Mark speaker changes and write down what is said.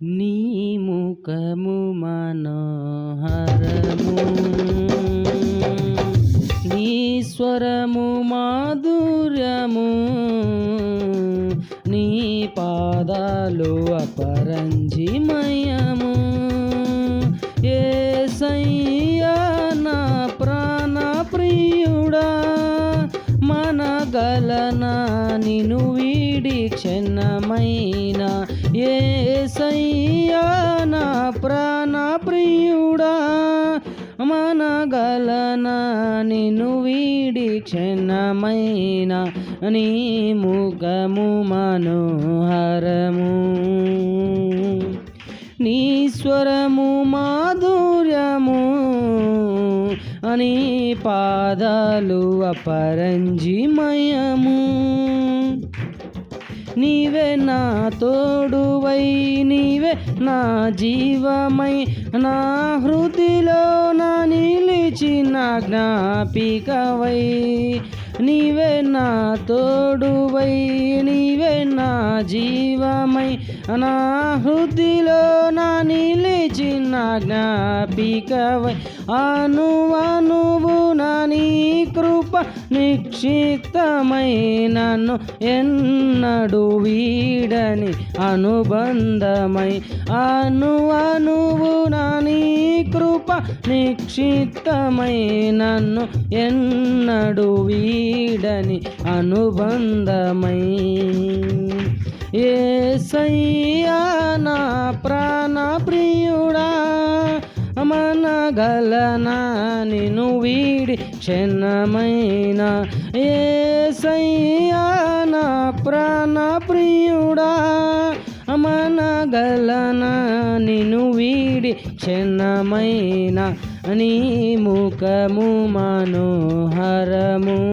Speaker 1: నీ ముఖము మనోహరము, నీ స్వరము మాధుర్యము, నీ పాదాలు అపరంజిమయము. యేసయ్యా నా ప్రాణ ప్రియుడా, మనగలనా నిన్ను వీడి క్షణమైన. యేసయ్యా నా ప్రాణ ప్రియుడా, మనగలనా నిన్ను వీడి క్షణమైన. నీ ముఖము మనోహరము, నీ స్వరము మాధుర్యము, నీ పాదాలు అపరంజిమయము. నీవే నా తోడువై, నీవే నా జీవమై, నా హృదిలో నా నిలిచిన జ్ఞాపికవై. నీవే నా తోడువై, నీవే నా జీవమై, నా హృదిలో నా నిలిచిన జ్ఞాపికవై. అనువనువున నీ కృప నిక్షిప్తమై, నన్ను ఎన్నడు వీడని అనుబంధమై. అనువనువున నీ కృప నిక్షిప్తమై, నన్ను ఎన్నడు వీడని అనుబంధమై. యేసయ్యా నా ప్రాణ ప్రియుడా, మనగలనా నిన్ను వీడి క్షణమైన. యేసయ్యా నా ప్రాణ ప్రియుడా, మనగలనా నిన్ను వీడి క్షణమైన. నీ ముఖము మనోహరము.